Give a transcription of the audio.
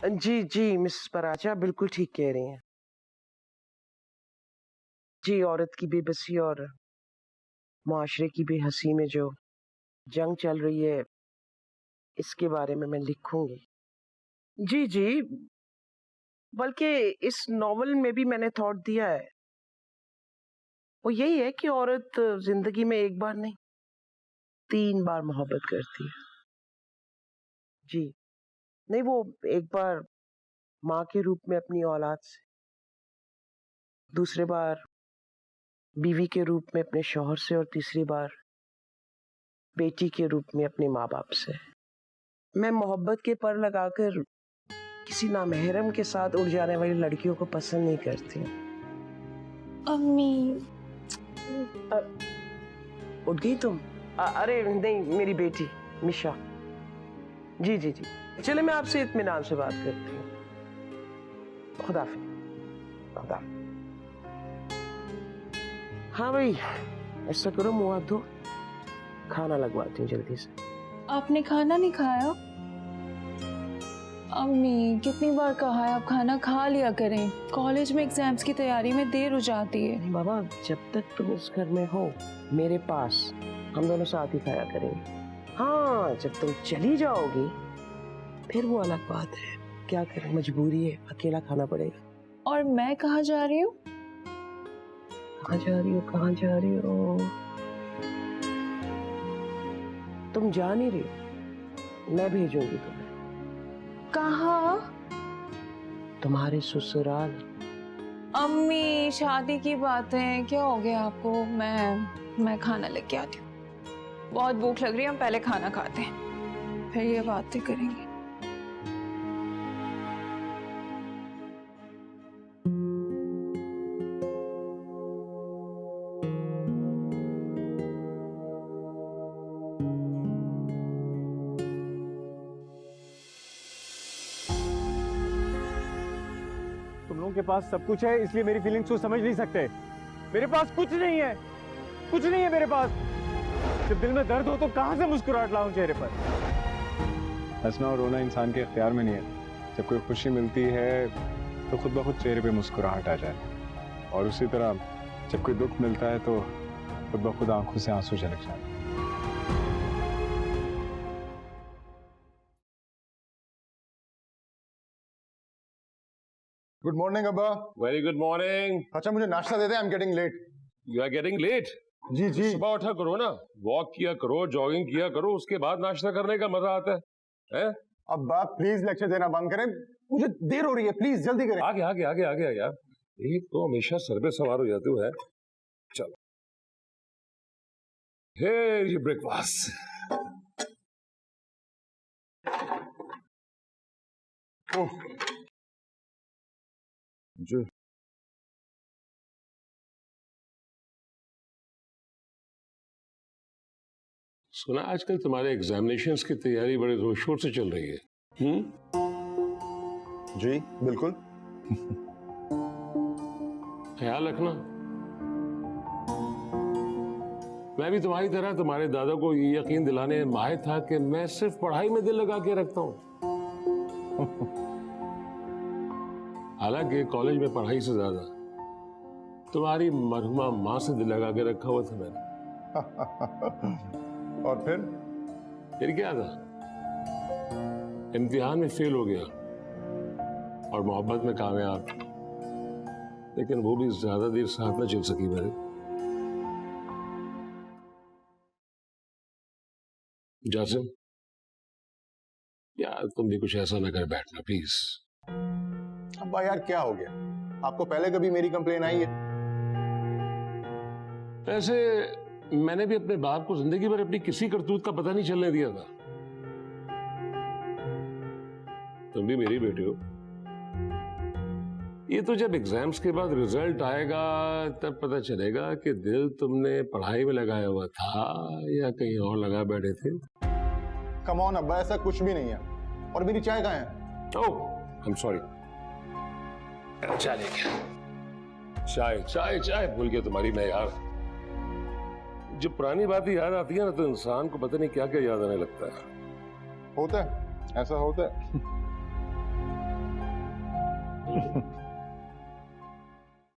जी जी miss Paracha बिल्कुल ठीक कह रही हैं। जी, औरत की बेबसी और मुआशरे की बेहसी में जो जंग चल रही है, इसके बारे में मैं लिखूंगी। जी जी, बल्कि इस नॉवल में भी मैंने थॉट दिया है। वो यही है कि औरत जिंदगी में एक बार नहीं 3 बार मोहब्बत करती है। जी, नहीं वो एक बार माँ के रूप में अपनी औलाद से, दूसरे बार बीवी के रूप में अपने शौहर से और तीसरी बार बेटी के रूप में अपने माँ बाप से। मैं मोहब्बत के पर लगाकर किसी नामहरम के साथ उड़ जाने वाली लड़कियों को पसंद नहीं करती। अम्मी उठ गई तुम? अरे नहीं, मेरी बेटी मिशा। जी जी जी, चले मैं आपसे इत्मीनान से बात करती हूँ। खुदाफिज। खुदा। हाँ भाई, ऐसा करो मुँह हाथ धो, खाना लगवाती हूँ जल्दी से। आपने खाना नहीं खाया? अम्मी कितनी बार कहा है आप खाना खा लिया करें, कॉलेज में एग्जाम्स की तैयारी में देर हो जाती है। नहीं बाबा, जब तक तुम इस घर में हो मेरे पास, हम दोनों साथ ही खाया करेंगे। हाँ, जब तुम चली जाओगी फिर वो अलग बात है। क्या करें, मजबूरी है, अकेला खाना पड़ेगा। और मैं कहाँ जा रही हूँ? कहाँ जा रही हो? कहाँ जा रही हो? तुम जा नहीं रही हो, मैं भेजूंगी तुम्हें। कहाँ? तुम्हारे ससुराल। अम्मी शादी की बातें, क्या हो गया आपको? मैं खाना लेके आती हूँ, बहुत भूख लग रही है, हम पहले खाना खाते हैं फिर ये बातें करेंगे। तुम लोगों के पास सब कुछ है, इसलिए मेरी फीलिंग्स को समझ नहीं सकते। मेरे पास कुछ नहीं है, कुछ नहीं है मेरे पास। जब दिल में दर्द हो तो कहां से मुस्कुराहट लाऊं चेहरे पर? हंसना और रोना इंसान के इख्तियार में नहीं है। जब कोई खुशी मिलती है तो खुद ब खुद चेहरे पे मुस्कुराहट आ जाए, और उसी तरह जब कोई दुख मिलता है तो खुद ब खुद आंखों से आंसू झलक जाए। गुड मॉर्निंग अब्बा। Very good morning. अच्छा मुझे नाश्ता दे दे, I am getting late. You are getting late? जी जी। सुबह उठा करो ना, वॉक किया करो, जॉगिंग किया करो, उसके बाद नाश्ता करने का मजा आता है। अब्बा प्लीज लेक्चर देना बंद करें, मुझे देर हो रही है, प्लीज जल्दी करें। आगे आगे आगे आगे यार, एक तो हमेशा सर पे सवार हो जाते हो है। चलो, हे ये ब्रेकफास्ट। जी सुना आजकल तुम्हारे एग्जामिनेशंस की तैयारी बड़े जोर शोर से चल रही है। जी बिल्कुल। ख्याल रखना, मैं भी तुम्हारी तरह तुम्हारे दादा को ये यकीन दिलाने में माहिर था कि मैं सिर्फ पढ़ाई में दिल लगा के रखता हूं। हालांकि कॉलेज में पढ़ाई से ज्यादा तुम्हारी मरहुमा मां से दिल लगा के रखा हुआ था मैंने। और फिर क्या था, इम्तिहान में फेल हो गया और मोहब्बत में कामयाब, लेकिन वो भी ज्यादा देर साथ न चल सकी मेरे। जासिम यार, तुम भी कुछ ऐसा ना कर बैठना प्लीज। अब्बा यार क्या हो गया, आपको पहले कभी मेरी कंप्लेन आई है? वैसे मैंने भी अपने बाप को जिंदगी भर अपनी किसी करतूत का पता नहीं चलने दिया था। तुम भी मेरी बेटी हो। ये तो जब एग्जाम्स के बाद रिजल्ट आएगा तब पता चलेगा कि दिल तुमने पढ़ाई में लगाया हुआ था या कहीं और लगा बैठे थे। कम ऑन अब्बा, ऐसा कुछ भी नहीं है। और मेरी चाय कहाँ है? ओह आई एम सॉरी, चाय लेके। चाय चाय चाय भूल गया तुम्हारी मैं यार। जब पुरानी बातें याद आती है ना तो इंसान को पता नहीं क्या क्या याद आने लगता है। होता है, ऐसा होता है। है